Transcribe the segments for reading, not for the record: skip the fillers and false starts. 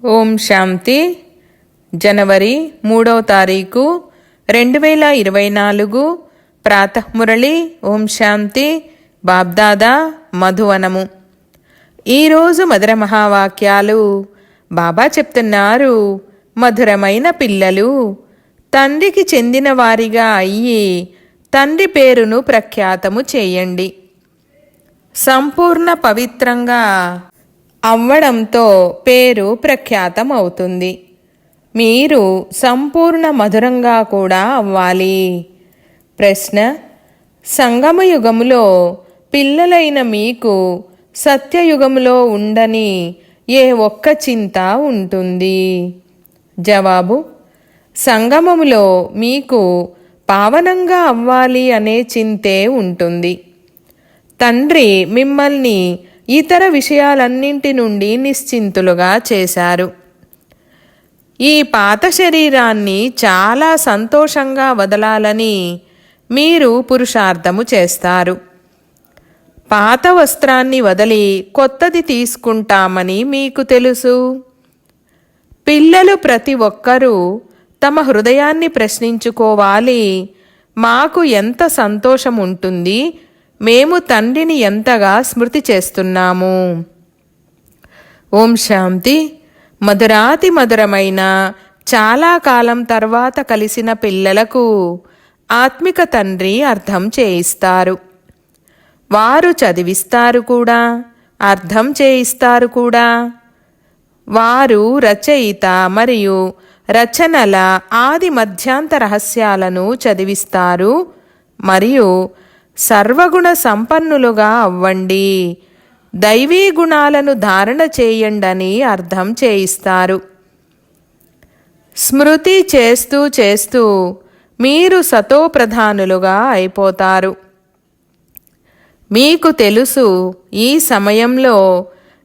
ఓం శాంతి. జనవరి 3వ తారీఖు 2024 ప్రాతఃమురళి. ఓం శాంతి. బాబ్దాదా మధువనము. ఈరోజు మధుర మహావాక్యాలు. బాబా చెప్తున్నారు, మధురమైన పిల్లలు తండ్రికి చెందిన వారిగా అయ్యి తండ్రి పేరును ప్రఖ్యాతము చేయండి. సంపూర్ణ పవిత్రంగా అవ్వడంతో పేరు ప్రఖ్యాతం అవుతుంది. మీరు సంపూర్ణ మధురంగా కూడా అవ్వాలి. ప్రశ్న: సంగమయుగములో పిల్లలైన మీకు సత్యయుగములో ఉండని ఏ ఒక్క చింత ఉంటుంది? జవాబు: సంగమములో మీకు పావనంగా అవ్వాలి అనే చింతే ఉంటుంది. తండ్రి మిమ్మల్ని ఇతర విషయాలన్నింటి నుండి నిశ్చింతులుగా చేశారు. ఈ పాత శరీరాన్ని చాలా సంతోషంగా వదలాలని మీరు పురుషార్థము చేస్తారు. పాత వస్త్రాన్ని వదిలి కొత్తది తీసుకుంటామని మీకు తెలుసు. పిల్లలు ప్రతి ఒక్కరూ తమ హృదయాన్ని ప్రశ్నించుకోవాలి, మాకు ఎంత సంతోషం ఉంటుంది, మేము తండ్రిని ఎంతగా స్మృతి చేస్తున్నాము. ఓం శాంతి. మధురాతి మధురమైన చాలా కాలం తర్వాత కలిసిన పిల్లలకు ఆత్మిక తండ్రి అర్థం చేయిస్తారు. వారు చదివిస్తారు కూడా, అర్థం చేయిస్తారు కూడా. వారు రచయిత మరియు రచనల ఆది మధ్యాంత రహస్యాలను చదివిస్తారు మరియు సర్వగుణ సంపన్నులుగా అవ్వండి, దైవీ గుణాలను ధారణ చేయండని అర్థం చేయిస్తారు. స్మృతి చేస్తూ చేస్తూ మీరు సతోప్రధానులుగా అయిపోతారు. మీకు తెలుసు, ఈ సమయంలో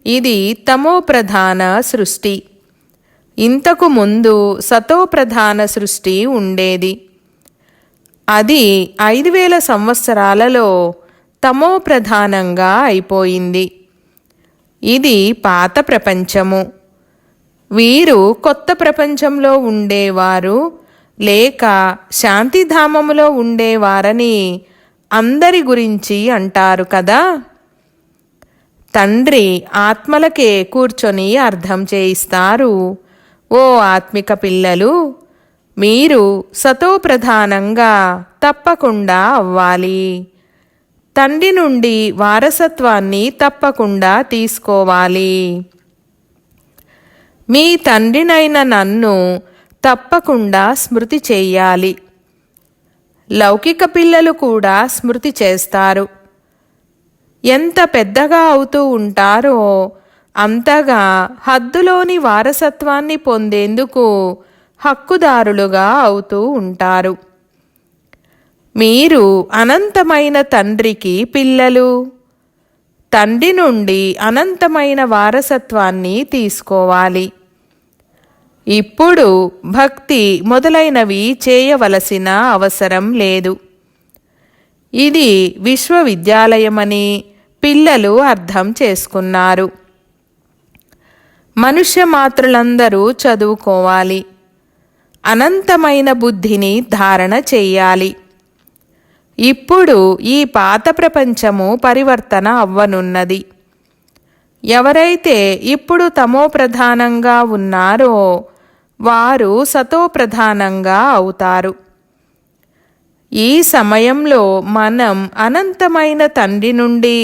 ఇది తమోప్రధాన సృష్టి. ఇంతకు ముందు సతోప్రధాన సృష్టి ఉండేది. అది 5000 సంవత్సరాలలో తమో ప్రధానంగా అయిపోయింది. ఇది పాత ప్రపంచము. వీరు కొత్త ప్రపంచంలో ఉండేవారు లేక శాంతిధామములో ఉండేవారని అందరి గురించి అంటారు కదా. తండ్రి ఆత్మలకే కూర్చొని అర్థం చేయిస్తారు. ఓ ఆత్మిక పిల్లలు, మీరు సతోప్రధానంగా తప్పకుండా అవ్వాలి. తండ్రి నుండి వారసత్వాన్ని తప్పకుండా తీసుకోవాలి. మీ తండ్రినైన నన్ను తప్పకుండా స్మృతి చెయ్యాలి. లౌకిక పిల్లలు కూడా స్మృతి చేస్తారు. ఎంత పెద్దగా అవుతూ ఉంటారో అంతగా హద్దులోని వారసత్వాన్ని పొందేందుకు హక్కుదారులుగా అవుతూ ఉంటారు. మీరు అనంతమైన తండ్రికి పిల్లలు. తండ్రి నుండి అనంతమైన వారసత్వాన్ని తీసుకోవాలి. ఇప్పుడు భక్తి మొదలైనవి చేయవలసిన అవసరం లేదు. ఇది విశ్వవిద్యాలయమని పిల్లలు అర్థం చేసుకున్నారు. మనుష్య మాతృలందరూ చదువుకోవాలి. అనంతమైన బుద్ధిని ధారణ చెయ్యాలి. ఇప్పుడు ఈ పాత ప్రపంచము పరివర్తన అవ్వనున్నది. ఎవరైతే ఇప్పుడు తమోప్రధానంగా ఉన్నారో వారు సతోప్రధానంగా అవుతారు. ఈ సమయంలో మనం అనంతమైన తండ్రి నుండి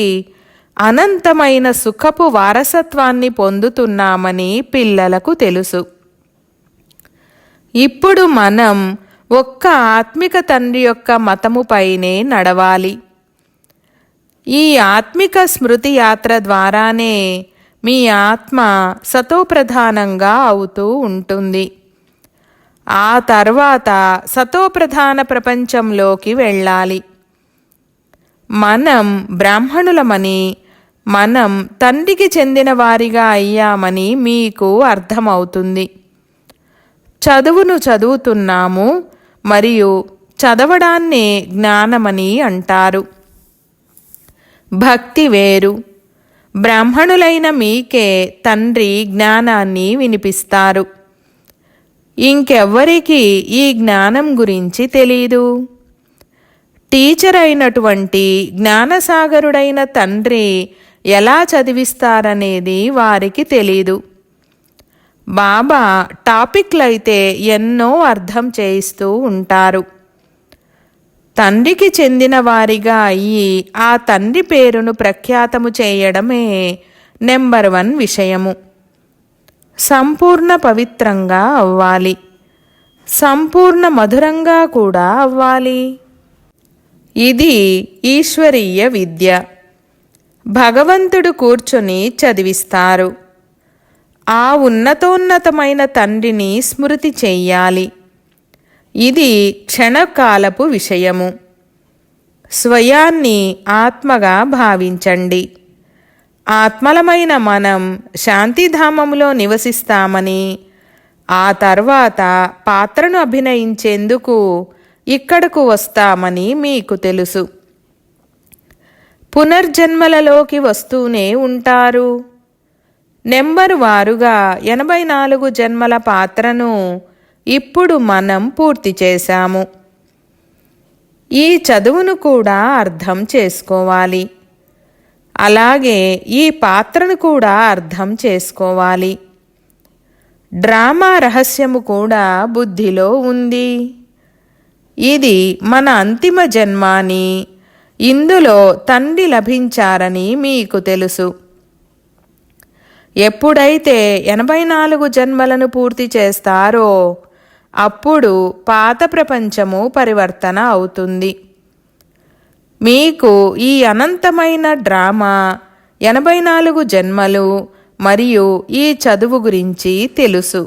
అనంతమైన సుఖపు వారసత్వాన్ని పొందుతున్నామని పిల్లలకు తెలుసు. ఇప్పుడు మనం ఒక్క ఆత్మిక తండ్రి యొక్క మతముపైనే నడవాలి. ఈ ఆత్మిక స్మృతి యాత్ర ద్వారానే మీ ఆత్మ సతోప్రధానంగా అవుతూ ఉంటుంది. ఆ తర్వాత సతోప్రధాన ప్రపంచంలోకి వెళ్ళాలి. మనం బ్రాహ్మణులమని, మనం తండ్రికి చెందిన వారిగా అయ్యామని మీకు అర్థమవుతుంది. చదువును చదువుతున్నాము మరియు చదవడాన్నే జ్ఞానమని అంటారు. భక్తి వేరు. బ్రాహ్మణులైన మీకే తండ్రి జ్ఞానాన్ని వినిపిస్తారు. ఇంకెవ్వరికి ఈ జ్ఞానం గురించి తెలీదు. టీచర్ అయినటువంటి జ్ఞానసాగరుడైన తండ్రి ఎలా చదివిస్తారనేది వారికి తెలీదు. బాబా టాపిక్లైతే ఎన్నో అర్థం చేయిస్తూ ఉంటారు. తండ్రికి చెందిన వారిగా అయ్యి ఆ తండ్రి పేరును ప్రఖ్యాతము చేయడమే నెంబర్ 1 విషయము. సంపూర్ణ పవిత్రంగా అవ్వాలి, సంపూర్ణ మధురంగా కూడా అవ్వాలి. ఇది ఈశ్వరీయ విద్య. భగవంతుడు కూర్చొని చదివిస్తారు. ఆ ఉన్నతోన్నతమైన తండ్రిని స్మృతి చెయ్యాలి. ఇది క్షణకాలపు విషయము. స్వయాన్ని ఆత్మగా భావించండి. ఆత్మలమైన మనం శాంతిధామములో నివసిస్తామని, ఆ తర్వాత పాత్రను అభినయించేందుకు ఇక్కడకు వస్తామని మీకు తెలుసు. పునర్జన్మలలోకి వస్తూనే ఉంటారు. నెంబరు వారుగా 84 జన్మల పాత్రను ఇప్పుడు మనం పూర్తి చేశాము. ఈ చదువును కూడా అర్థం చేసుకోవాలి. అలాగే ఈ పాత్రను కూడా అర్థం చేసుకోవాలి. డ్రామా రహస్యము కూడా బుద్ధిలో ఉంది. ఇది మన అంతిమ జన్మ అని, ఇందులో తండ్రి లభించారని మీకు తెలుసు. ఎప్పుడైతే 84 జన్మలను పూర్తి చేస్తారో అప్పుడు పాత ప్రపంచము పరివర్తన అవుతుంది. మీకు ఈ అనంతమైన డ్రామా 84 జన్మలు మరియు ఈ చదువు గురించి తెలుసు.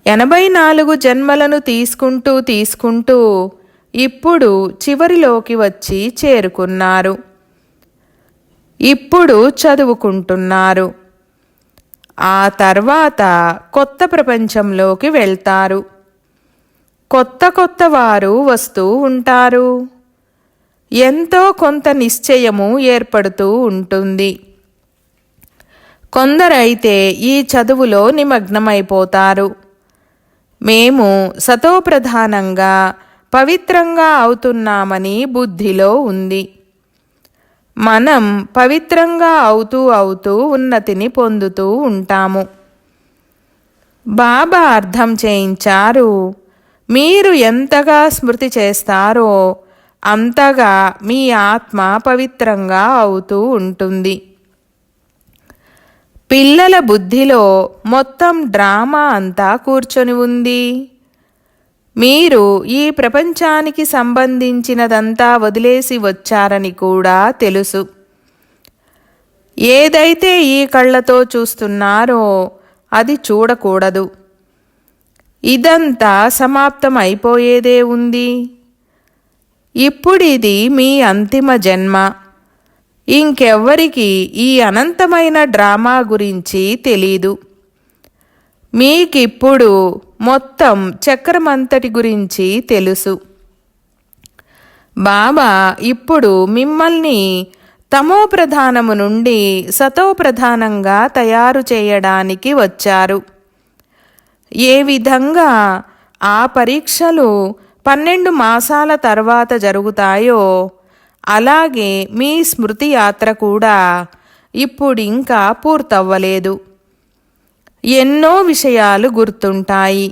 84 జన్మలను తీసుకుంటూ ఇప్పుడు చివరిలోకి వచ్చి చేరుకున్నారు. ఇప్పుడు చదువుకుంటున్నారు. ఆ తర్వాత కొత్త ప్రపంచంలోకి వెళ్తారు. కొత్త వారు వస్తూ ఉంటారు. ఎంతో కొంత నిశ్చయము ఏర్పడుతూ ఉంటుంది. కొందరైతే ఈ చదువులో నిమగ్నమైపోతారు. మేము సతోప్రధానంగా పవిత్రంగా అవుతున్నామని బుద్ధిలో ఉంది. మనం పవిత్రంగా అవుతూ ఉన్నతిని పొందుతూ ఉంటాము. బాబా అర్థం చేయించారు, మీరు ఎంతగా స్మృతి చేస్తారో అంతగా మీ ఆత్మ పవిత్రంగా అవుతూ ఉంటుంది. పిల్లల బుద్ధిలో మొత్తం డ్రామా అంతా కూర్చొని ఉంది. మీరు ఈ ప్రపంచానికి సంబంధించినదంతా వదిలేసి వచ్చారని కూడా తెలుసు. ఏదైతే ఈ కళ్ళతో చూస్తున్నారో అది చూడకూడదు. ఇదంతా సమాప్తం అయిపోయేదే ఉంది. ఇప్పుడిది మీ అంతిమ జన్మ. ఇంకెవ్వరికి ఈ అనంతమైన డ్రామా గురించి తెలీదు. మీకిప్పుడు మొత్తం చక్రమంతటి గురించి తెలుసు. బాబా ఇప్పుడు మిమ్మల్ని తమోప్రధానము నుండి సతోప్రధానంగా తయారు చేయడానికి వచ్చారు. ఏ విధంగా ఆ పరీక్షలు 12 మాసాల తర్వాత జరుగుతాయో అలాగే మీ స్మృతి యాత్ర కూడా ఇప్పుడింకా పూర్తవ్వలేదు. ఎన్నో విషయాలు గుర్తుంటాయి.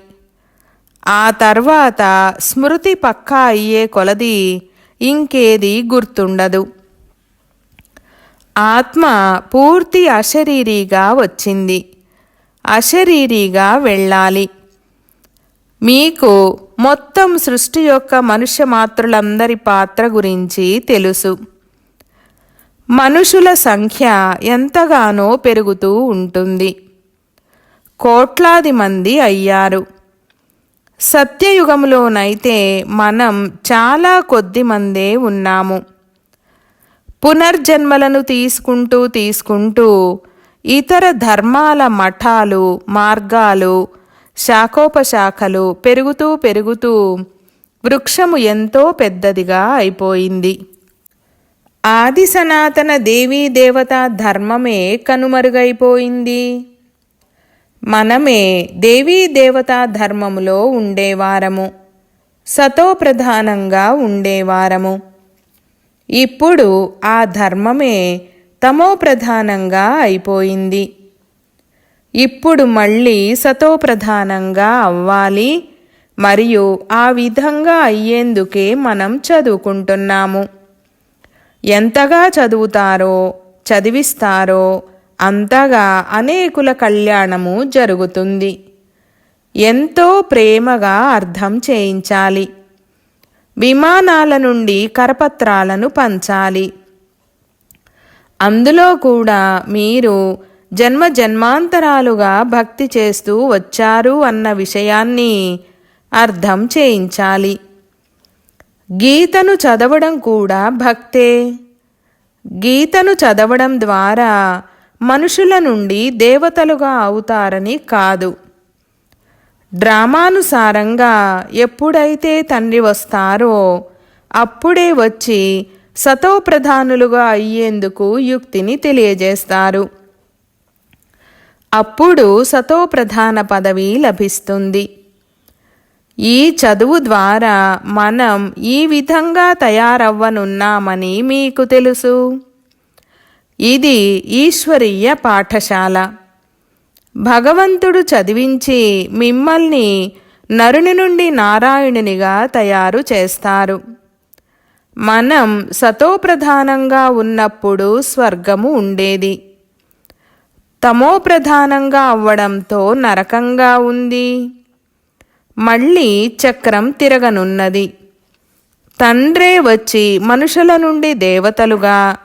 ఆ తర్వాత స్మృతి పక్కా అయ్యే కొలది ఇంకేది గుర్తుండదు. ఆత్మ పూర్తి అశరీరీగా వచ్చింది. అశరీరీగా వెళ్ళాలి. మీకు మొత్తం సృష్టి యొక్క మనుష్య మాతృలందరి పాత్ర గురించి తెలుసు. మనుషుల సంఖ్య ఎంతగానో పెరుగుతూ ఉంటుంది. కోట్లాది మంది అయ్యారు. సత్యయుగంలోనైతే మనం చాలా కొద్ది మందే ఉన్నాము. పునర్జన్మలను తీసుకుంటూ ఇతర ధర్మాల మఠాలు, మార్గాలు, శాఖోపశాఖలు పెరుగుతూ వృక్షము ఎంతో పెద్దదిగా అయిపోయింది. ఆది సనాతన దేవీ దేవతా ధర్మమే కనుమరుగైపోయింది. మనమే దేవీ దేవతా ధర్మములో ఉండేవారము, సతోప్రధానంగా ఉండేవారము. ఇప్పుడు ఆ ధర్మమే తమోప్రధానంగా అయిపోయింది. ఇప్పుడు మళ్ళీ సతోప్రధానంగా అవ్వాలి, మరియు ఆ విధంగా అయ్యేందుకే మనం చదువుకుంటున్నాము. ఎంతగా చదువుతారో, చదివిస్తారో అంతగా అనేకుల కళ్యాణము జరుగుతుంది. ఎంతో ప్రేమగా అర్థం చేయించాలి. విమానాల నుండి కరపత్రాలను పంచాలి. అందులో కూడా మీరు జన్మ జన్మాంతరాలుగా భక్తి చేస్తూ వచ్చారు అన్న విషయాన్ని అర్థం చేయించాలి. గీతను చదవడం కూడా భక్తే. గీతను చదవడం ద్వారా మనుషుల నుండి దేవతలుగా అవుతారని కాదు. డ్రామానుసారంగా ఎప్పుడైతే తండ్రి వస్తారో అప్పుడే వచ్చి సతోప్రధానులుగా అయ్యేందుకు యుక్తిని తెలియజేస్తారు. అప్పుడు సతోప్రధాన పదవి లభిస్తుంది. ఈ చదువు ద్వారా మనం ఈ విధంగా తయారవ్వనున్నామని మీకు తెలుసు. ఇది ఈశ్వరీయ పాఠశాల. భగవంతుడు చదివించి మిమ్మల్ని నరుని నుండి నారాయణునిగా తయారు చేస్తారు. మనం సతోప్రధానంగా ఉన్నప్పుడు స్వర్గము ఉండేది. తమోప్రధానంగా అవ్వడంతో నరకంగా ఉంది. మళ్ళీ చక్రం తిరగనున్నది. తండ్రే వచ్చి మనుషుల నుండి దేవతలుగా,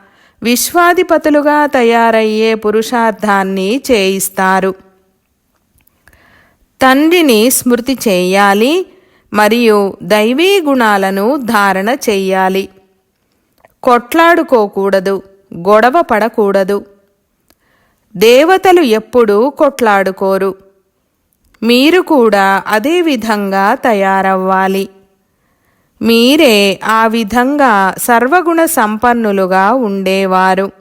విశ్వాధిపతులుగా తయారయ్యే పురుషార్థాన్ని చేయిస్తారు. తండ్రిని స్మృతి చేయాలి మరియు దైవీ గుణాలను ధారణ చెయ్యాలి. కొట్లాడుకోకూడదు, గొడవ పడకూడదు. దేవతలు ఎప్పుడూ కొట్లాడుకోరు. మీరు కూడా అదే విధంగా తయారవ్వాలి. మీరే ఆ విధంగా సర్వగుణ సంపన్నులుగా ఉండేవారు.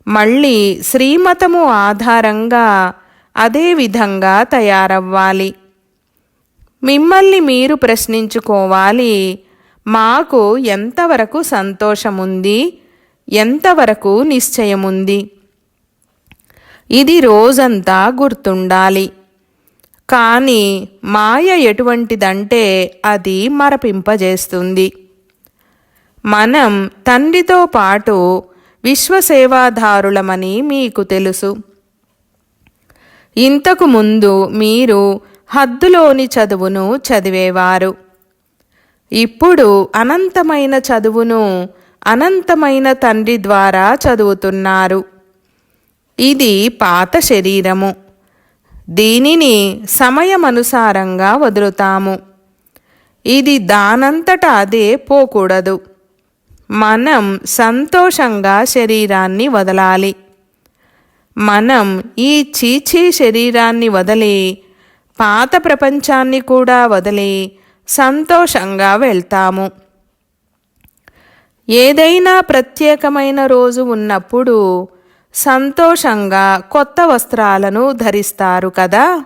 మళ్ళీ శ్రీమతము ఆధారంగా అదే విధంగా తయారవ్వాలి. మిమ్మల్ని మీరు ప్రశ్నించుకోవాలి, మాకు ఎంతవరకు సంతోషముంది, ఎంతవరకు నిశ్చయముంది. ఇది రోజంతా గుర్తుండాలి. కానీ మాయ ఎటువంటిదంటే అది మరపింపజేస్తుంది. మనం తండ్రితో పాటు విశ్వసేవాదారులమని మీకు తెలుసు. ఇంతకు ముందు మీరు హద్దులోని చదువును చదివేవారు. ఇప్పుడు అనంతమైన చదువును అనంతమైన తండ్రి ద్వారా చదువుతున్నారు. ఇది పాత శరీరము. దీనిని సమయమనుసారంగా వదులుతాము. ఇది దానంతట అదే పోకూడదు. మనం సంతోషంగా శరీరాన్ని వదలాలి. మనం ఈ చీచీ శరీరాన్ని వదిలి, పాత ప్రపంచాన్ని కూడా వదిలి సంతోషంగా వెళ్తాము. ఏదైనా ప్రత్యేకమైన రోజు ఉన్నప్పుడు సంతోషంగా కొత్త వస్త్రాలను ధరిస్తారు కదా.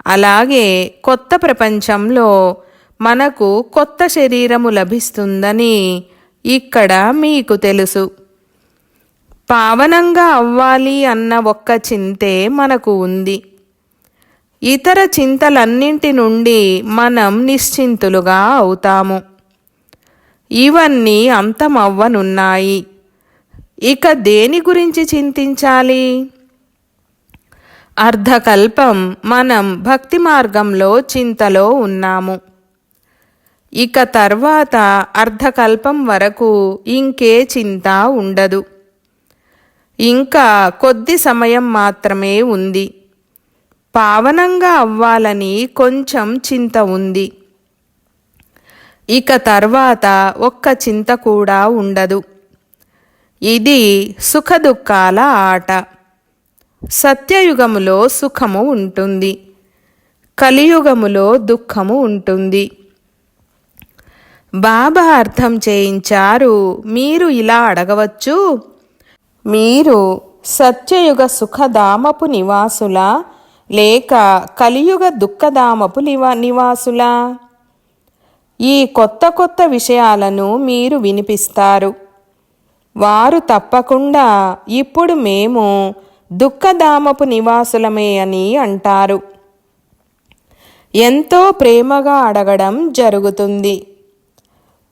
అలాగే కొత్త ప్రపంచంలో మనకు కొత్త శరీరము లభిస్తుందని ఇక్కడ మీకు తెలుసు. పావనంగా అవ్వాలి అన్న ఒక్క చింతే మనకు ఉంది. ఇతర చింతలన్నింటి నుండి మనం నిశ్చింతులుగా అవుతాము. ఇవన్నీ అంతమవ్వనున్నాయి. ఇక దేని గురించి చింతించాలి? అర్ధకల్పం మనం భక్తి మార్గంలో చింతలో ఉన్నాము. ఇక తర్వాత అర్ధకల్పం వరకు ఇంకే చింత ఉండదు. ఇంకా కొద్ది సమయం మాత్రమే ఉంది. పావనంగా అవ్వాలని కొంచెం చింత ఉంది. ఇక తర్వాత ఒక్క చింత కూడా ఉండదు. ఇది సుఖదుఖాల ఆట. సత్యయుగములో సుఖము ఉంటుంది, కలియుగములో దుఃఖము ఉంటుంది. బాబా అర్థం చేయించారు. మీరు ఇలా అడగవచ్చు, మీరు సత్యయుగ సుఖధామపు నివాసులా లేక కలియుగ దుఃఖధామపు నివాసులా? ఈ కొత్త కొత్త విషయాలను మీరు వినిపిస్తారు. వారు తప్పకుండా ఇప్పుడు మేము దుఃఖధామపు నివాసులమే అని అంటారు. ఎంతో ప్రేమగా అడగడం జరుగుతుంది.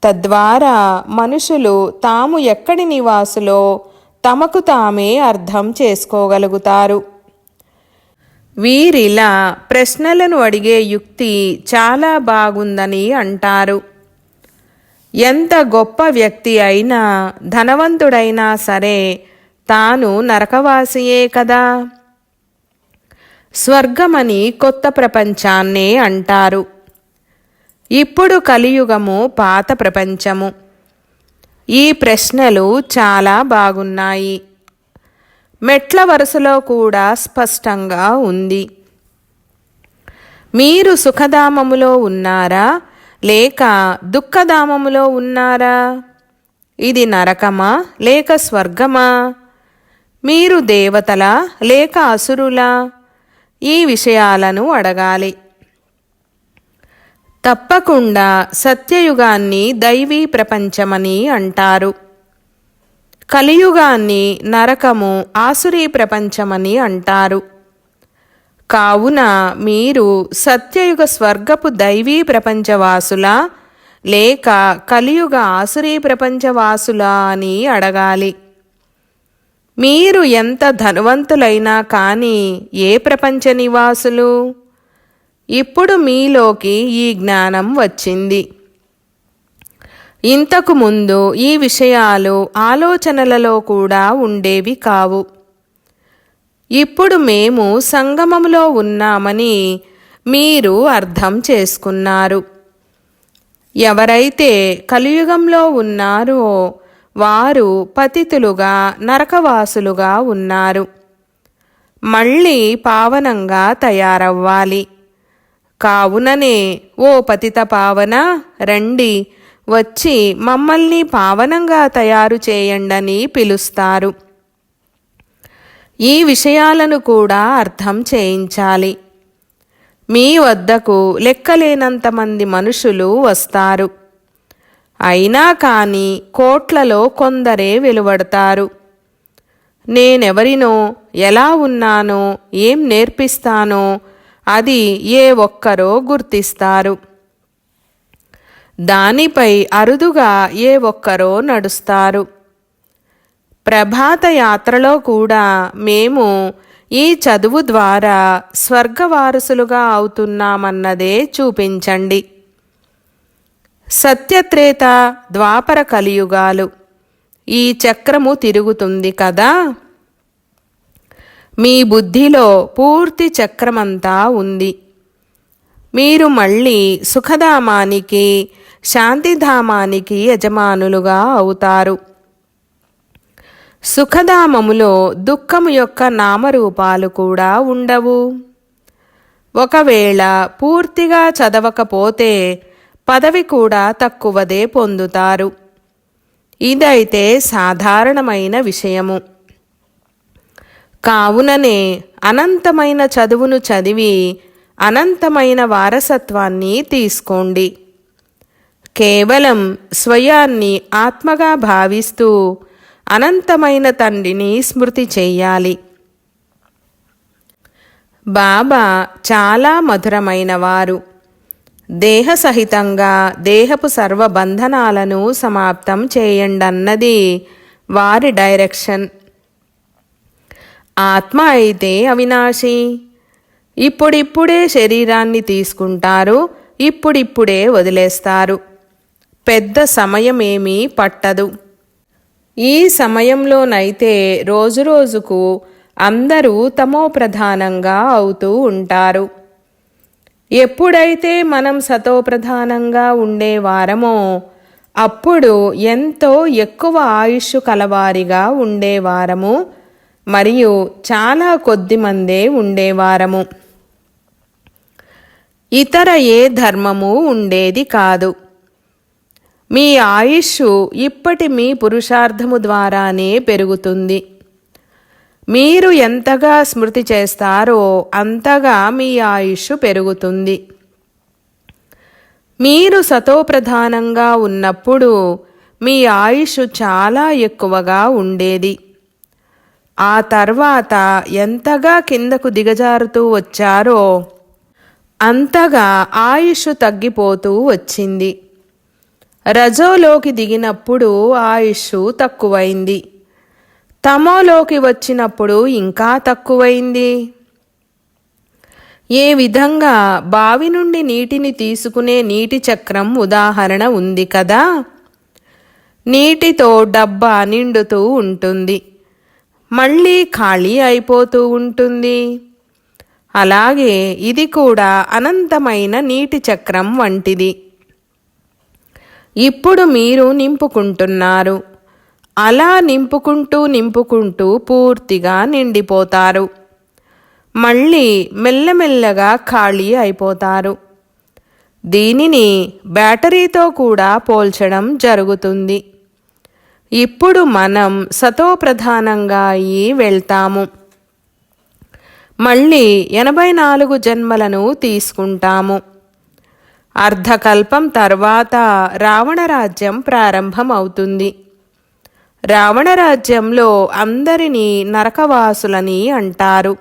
తద్వారా మనుషులు తాము ఎక్కడి నివాసులో తమకు తామే అర్థం చేసుకోగలుగుతారు. వీరిలా ప్రశ్నలను అడిగే యుక్తి చాలా బాగుందని అంటారు. ఎంత గొప్ప వ్యక్తి అయినా, ధనవంతుడైనా సరే తాను నరకవాసియే కదా. స్వర్గమని కొత్త ప్రపంచాన్నే అంటారు. ఇప్పుడు కలియుగము పాత ప్రపంచము. ఈ ప్రశ్నలు చాలా బాగున్నాయి. మెట్ల వరుసలో కూడా స్పష్టంగా ఉంది. మీరు సుఖధామములో ఉన్నారా లేక దుఃఖధామములో ఉన్నారా? ఇది నరకమా లేక స్వర్గమా? మీరు దేవతలా లేక అసురులా? ఈ విషయాలను అడగాలి. తప్పకుండా సత్యయుగాన్ని దైవీ ప్రపంచమని అంటారు. కలియుగాన్ని నరకము, ఆసురీ ప్రపంచమని అంటారు. కావున మీరు సత్యయుగ స్వర్గపు దైవీ ప్రపంచవాసులా లేక కలియుగ ఆసురీ ప్రపంచవాసులా అని అడగాలి. మీరు ఎంత ధనవంతులైనా కానీ ఏ ప్రపంచ నివాసులు? ఇప్పుడు మీలోకి ఈ జ్ఞానం వచ్చింది. ఇంతకు ముందు ఈ విషయాలు ఆలోచనలలో కూడా ఉండేవి కావు. ఇప్పుడు మేము సంగమములో ఉన్నామని మీరు అర్థం చేసుకున్నారు. ఎవరైతే కలియుగంలో ఉన్నారో వారు పతితులుగా, నరకవాసులుగా ఉన్నారు. మళ్ళీ పావనంగా తయారవ్వాలి. కావుననే ఓ పతిత పావన, రండి, వచ్చి మమ్మల్ని పావనంగా తయారు చేయండని పిలుస్తారు. ఈ విషయాలను కూడా అర్థం చేయించాలి. మీ వద్దకు లెక్కలేనంతమంది మనుషులు వస్తారు. అయినా కానీ కోట్లలో కొందరే వెలువడతారు. నేనెవరినో, ఎలా ఉన్నానో, ఏం నేర్పిస్తానో అది ఏ ఒక్కరో గుర్తిస్తారు. దానిపై అరుదుగా ఏ ఒక్కరో నడుస్తారు. ప్రభాత యాత్రలో కూడా మేము ఈ చదువు ద్వారా స్వర్గవారసులుగా అవుతున్నామన్నదే చూపించండి. సత్యత్రేత, ద్వాపర కలియుగాలు, ఈ చక్రము తిరుగుతుంది కదా. మీ బుద్ధిలో పూర్తి చక్రమంతా ఉంది. మీరు మళ్ళీ సుఖధామానికి, శాంతిధామానికి యజమానులుగా అవుతారు. సుఖధామములో దుఃఖము యొక్క నామరూపాలు కూడా ఉండవు. ఒకవేళ పూర్తిగా చదవకపోతే పదవి కూడా తక్కువదే పొందుతారు. ఇదైతే సాధారణమైన విషయము. కావుననే అనంతమైన చదువును చదివి అనంతమైన వారసత్వాన్ని తీసుకోండి. కేవలం స్వయాన్ని ఆత్మగా భావిస్తూ అనంతమైన తండ్రిని స్మృతి చెయ్యాలి. బాబా చాలా మధురమైనవారు. దేహసహితంగా దేహపు సర్వబంధనాలను సమాప్తం చేయండన్నది వారి డైరెక్షన్. ఆత్మ అయితే అవినాశి. ఇప్పుడిప్పుడే శరీరాన్ని తీసుకుంటారు, ఇప్పుడిప్పుడే వదిలేస్తారు. పెద్ద సమయమేమీ పట్టదు. ఈ సమయంలోనైతే రోజురోజుకు అందరూ తమోప్రధానంగా అవుతూ ఉంటారు. ఎప్పుడైతే మనం సతోప్రధానంగా ఉండేవారమో అప్పుడు ఎంతో ఎక్కువ ఆయుష్ కలవారిగా ఉండేవారము మరియు చాలా కొద్ది మందే ఉండేవారము. ఇతర ఏ ధర్మము ఉండేది కాదు. మీ ఆయుష్ ఇప్పటి మీ పురుషార్థము ద్వారానే పెరుగుతుంది. మీరు ఎంతగా స్మృతి చేస్తారో అంతగా మీ ఆయుష్ పెరుగుతుంది. మీరు సతోప్రధానంగా ఉన్నప్పుడు మీ ఆయుష్ చాలా ఎక్కువగా ఉండేది. ఆ తర్వాత ఎంతగా కిందకు దిగజారుతూ వచ్చారో అంతగా ఆయుష్ తగ్గిపోతూ వచ్చింది. రజోలోకి దిగినప్పుడు ఆయుష్ తక్కువైంది. తమోలోకి వచ్చినప్పుడు ఇంకా తక్కువైంది. ఏ విధంగా బావి నుండి నీటిని తీసుకునే నీటి చక్రం ఉదాహరణ ఉంది కదా. నీటితో డబ్బా నిండుతూ ఉంటుంది, మళ్ళీ ఖాళీ అయిపోతూ ఉంటుంది. అలాగే ఇది కూడా అనంతమైన నీటి చక్రం వంటిది. ఇప్పుడు మీరు నింపుకుంటున్నారు. అలా నింపుకుంటూ నింపుకుంటూ పూర్తిగా నిండిపోతారు. మళ్ళీ మెల్లమెల్లగా ఖాళీ అయిపోతారు. దీనిని బ్యాటరీతో కూడా పోల్చడం జరుగుతుంది. ఇప్పుడు మనం సతోప్రధానంగా అయి వెళ్తాము. మళ్ళీ 84 జన్మలను తీసుకుంటాము. అర్ధకల్పం తర్వాత రావణరాజ్యం ప్రారంభమవుతుంది. రావణరాజ్యంలో అందరినీ నరకవాసులని అంటారు.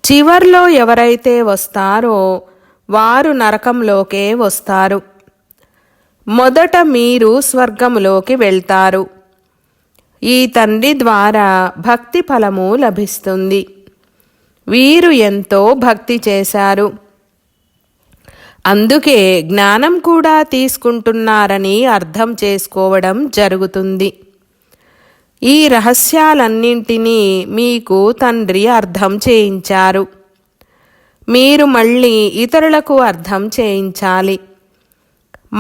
చివర్లో ఎవరైతే వస్తారో వారు నరకంలోకే వస్తారు. మొదట మీరు స్వర్గములోకి వెళ్తారు. ఈ తండ్రి ద్వారా భక్తి ఫలము లభిస్తుంది. వీరు ఎంతో భక్తి చేశారు, అందుకే జ్ఞానం కూడా తీసుకుంటున్నారని అర్థం చేసుకోవడం జరుగుతుంది. ఈ రహస్యాలన్నింటినీ మీకు తండ్రి అర్థం చేయించారు. మీరు మళ్ళీ ఇతరులకు అర్థం చేయించాలి.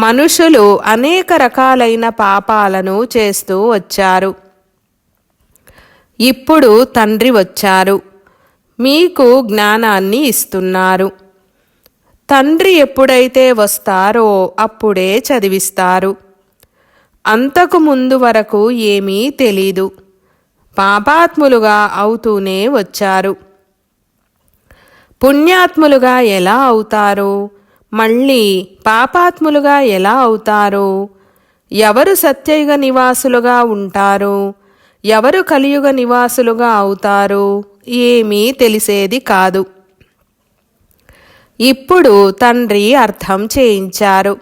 మనుషులు అనేక రకాలైన పాపాలను చేస్తూ వచ్చారు. ఇప్పుడు తండ్రి వచ్చారు, మీకు జ్ఞానాన్ని ఇస్తున్నారు. తండ్రి ఎప్పుడైతే వస్తారో అప్పుడే చదివిస్తారు. అంతకు ముందు వరకు ఏమీ తెలీదు. పాపాత్ములుగా అవుతూనే వచ్చారు. పుణ్యాత్ములుగా ఎలా అవుతారు? మళ్ళీ పాపాత్ములుగా ఎలా అవుతారు? ఎవరు సత్యయుగ నివాసులుగా ఉంటారు? ఎవరు కలియుగ నివాసులుగా అవుతారు? ఏమీ తెలిసేది కాదు. ఇప్పుడు తండ్రి అర్థం చేయించారు.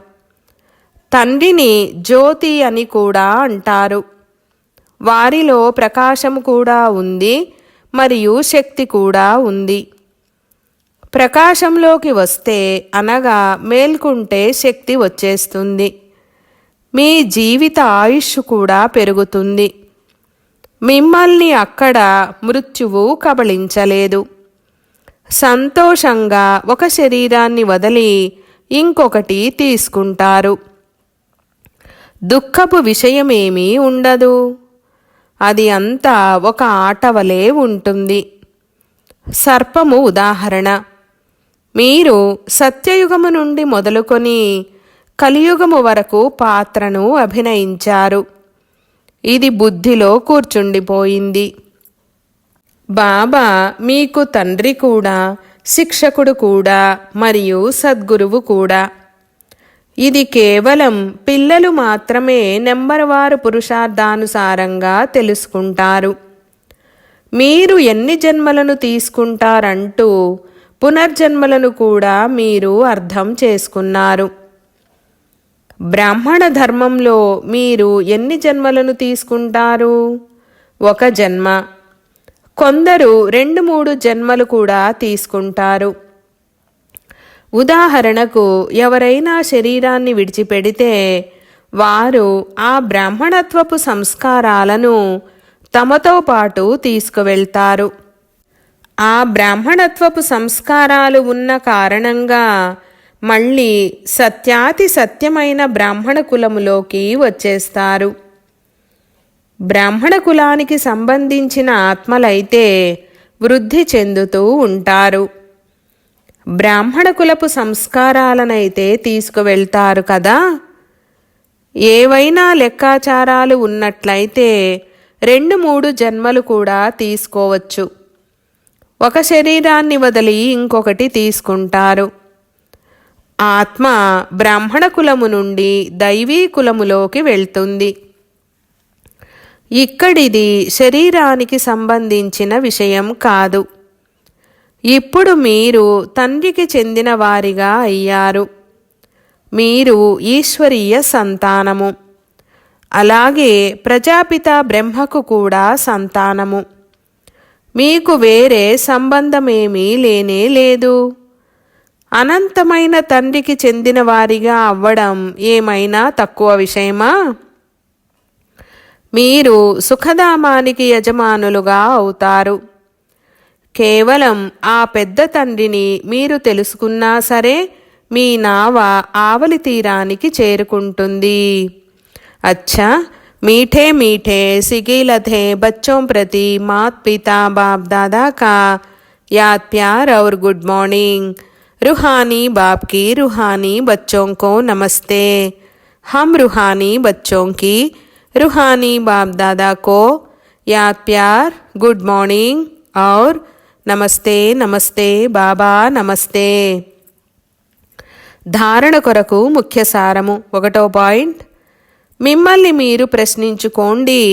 తండ్రిని జ్యోతి అని కూడా అంటారు. వారిలో ప్రకాశం కూడా ఉంది మరియు శక్తి కూడా ఉంది. ప్రకాశంలోకి వస్తే అనగా మేల్కుంటే శక్తి వచ్చేస్తుంది. మీ జీవిత ఆయుష్ కూడా పెరుగుతుంది. మిమ్మల్ని అక్కడ మృత్యువు కబళించలేదు. సంతోషంగా ఒక శరీరాన్ని వదిలి ఇంకొకటి తీసుకుంటారు. దుఃఖపు విషయమేమీ ఉండదు. అది అంతా ఒక ఆట వలె ఉంటుంది. సర్పము ఉదాహరణ. మీరు సత్యయుగము నుండి మొదలుకొని కలియుగము వరకు పాత్రను అభినయించారు. ఇది బుద్ధిలో కూర్చుండిపోయింది. బాబా మీకు తండ్రి కూడా, శిక్షకుడు కూడా మరియు సద్గురువు కూడా. ఇది కేవలం పిల్లలు మాత్రమే నెంబర్వారు పురుషార్థానుసారంగా తెలుసుకుంటారు. మీరు ఎన్ని జన్మలను తీసుకుంటారంటూ పునర్జన్మలను కూడా మీరు అర్థం చేసుకున్నారు. బ్రాహ్మణ ధర్మంలో మీరు ఎన్ని జన్మలను తీసుకుంటారు? ఒక జన్మ. కొందరు 2-3 జన్మలు కూడా తీసుకుంటారు. ఉదాహరణకు ఎవరైనా శరీరాన్ని విడిచిపెడితే వారు ఆ బ్రాహ్మణత్వపు సంస్కారాలను తమతో పాటు తీసుకువెళ్తారు. ఆ బ్రాహ్మణత్వపు సంస్కారాలు ఉన్న కారణంగా మళ్ళీ సత్యాతి సత్యమైన బ్రాహ్మణ కులములోకి వచ్చేస్తారు. బ్రాహ్మణ కులానికి సంబంధించిన ఆత్మలైతే వృద్ధి చెందుతూ ఉంటారు. బ్రాహ్మణ కులపు సంస్కారాలనైతే తీసుకువెళ్తారు కదా. ఏవైనా లెక్కాచారాలు ఉన్నట్లయితే 2-3 జన్మలు కూడా తీసుకోవచ్చు. ఒక శరీరాన్ని వదిలి ఇంకొకటి తీసుకుంటారు. ఆత్మ బ్రాహ్మణ కులము నుండి దైవీ కులములోకి వెళ్తుంది. ఇక్కడిది శరీరానికి సంబంధించిన విషయం కాదు. ఇప్పుడు మీరు తండ్రికి చెందిన వారిగా అయ్యారు. మీరు ఈశ్వరీయ సంతానము. అలాగే ప్రజాపిత బ్రహ్మకు కూడా సంతానము. మీకు వేరే సంబంధమేమీ లేనే లేదు. అనంతమైన తండ్రికి చెందిన వారిగా అవ్వడం ఏమైనా తక్కువ విషయమా? మీరు సుఖధామానికి యజమానులుగా అవుతారు. కేవలం ఆ పెద్ద తండ్రిని మీరు తెలుసుకున్నా సరే మీ నావ ఆవలి తీరానికి చేరుకుంటుంది. అచ్చా, मीठे मीठे सिगिलधे बच्चों प्रति मात पिता बाप दादा का याद प्यार और गुड मॉर्निंग. रूहानी बाप की रूहानी बच्चों को नमस्ते. हम रूहानी बच्चों की रूहानी बाप दादा को याद प्यार, गुड मॉर्निंग और నమస్తే నమస్తే బాబా నమస్తే. ధారణ కొరకు ముఖ్య సారము. 1వ పాయింట్, మిమ్మల్ని మీరు ప్రశ్నించుకోండి.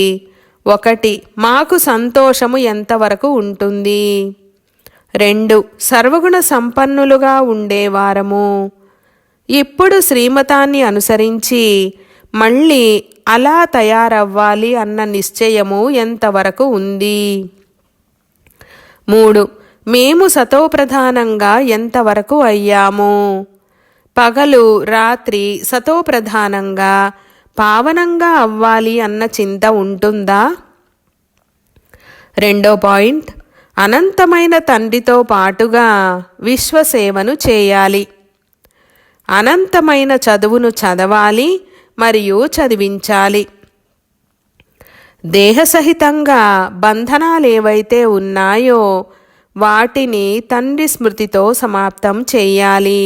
1. మాకు సంతోషము ఎంతవరకు ఉంటుంది? 2. సర్వగుణ సంపన్నులుగా ఉండేవారము. ఇప్పుడు శ్రీమతాన్ని అనుసరించి మళ్ళీ అలా తయారవ్వాలి అన్న నిశ్చయము ఎంతవరకు ఉంది? 3. మేము సతోప్రధానంగా ఎంతవరకు అయ్యాము? పగలు రాత్రి సతోప్రధానంగా పావనంగా అవ్వాలి అన్న చింత ఉంటుందా? 2వ పాయింట్, అనంతమైన తండ్రితో పాటుగా విశ్వసేవను చేయాలి. అనంతమైన చదువును చదవాలి మరియు చదివించాలి. దేహసహితంగా బంధనాలేవైతే ఉన్నాయో వాటిని తండ్రి స్మృతితో సమాప్తం చేయాలి.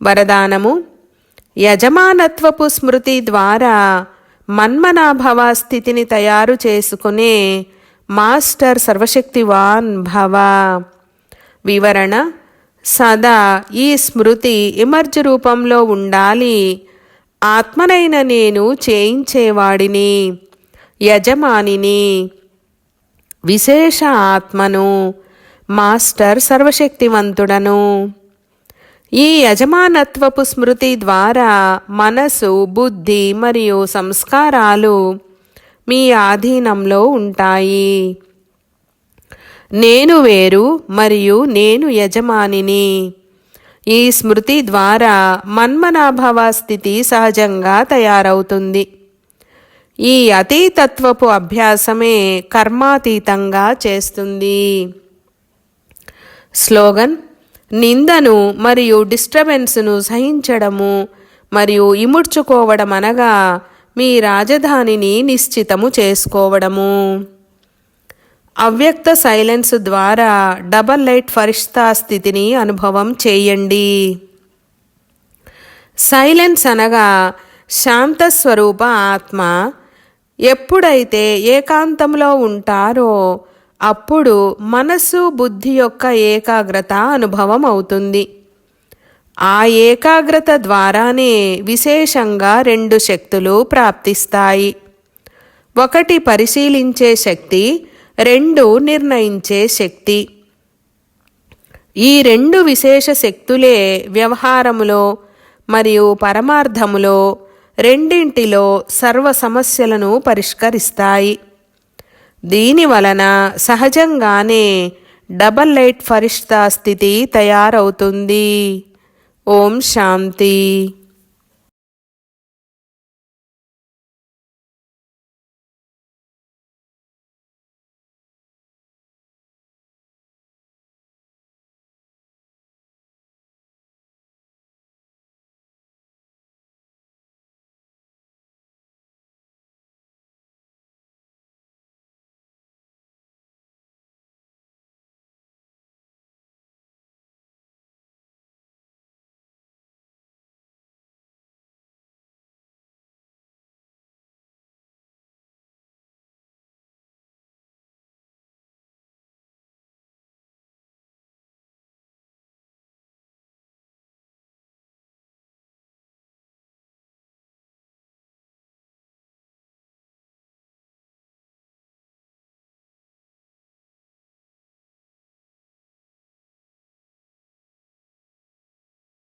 వరదానము: యజమానత్వపు స్మృతి ద్వారా మన్మనాభవ స్థితిని తయారు చేసుకునే మాస్టర్ సర్వశక్తివాన్ భవ. వివరణ: సదా ఈ స్మృతి ఇమర్జ్ రూపంలో ఉండాలి. ఆత్మనైన నేను చేయించేవాడిని, యజమానిని, విశేష ఆత్మను, మాస్టర్ సర్వశక్తివంతుడను. ఈ యజమానత్వపు స్మృతి ద్వారా మనసు, బుద్ధి మరియు సంస్కారాలు మీ ఆధీనంలో ఉంటాయి. నేను వేరు మరియు నేను యజమానిని. ఈ స్మృతి ద్వారా మన్మనాభవ స్థితి సహజంగా తయారవుతుంది. ఈ అతీతత్వపు అభ్యాసమే కర్మాతీతంగా చేస్తుంది. స్లోగన్: నిందను మరియు డిస్టర్బెన్స్ను సహించడము మరియు ఇముడ్చుకోవడం అనగా మీ రాజధానిని నిశ్చితము చేసుకోవడము. అవ్యక్త సైలెన్స్ ద్వారా డబల్ లైట్ ఫరిష్తా స్థితిని అనుభవం చేయండి. సైలెన్స్ అనగా శాంతస్వరూప ఆత్మ. ఎప్పుడైతే ఏకాంతంలో ఉంటారో అప్పుడు మనస్సు, బుద్ధి యొక్క ఏకాగ్రత అనుభవం అవుతుంది. ఆ ఏకాగ్రత ద్వారానే విశేషంగా 2 శక్తులు ప్రాప్తిస్తాయి. 1 పరిశీలించే శక్తి, 2 నిర్ణయించే శక్తి. ఈ 2 విశేష శక్తులే వ్యవహారములో మరియు పరమార్థములో రెండింటిలో సర్వ సమస్యలను పరిష్కరిస్తాయి. దీని వలన సహజంగానే డబల్ లైట్ ఫరిష్తా స్థితి తయారవుతుంది. ఓం శాంతి.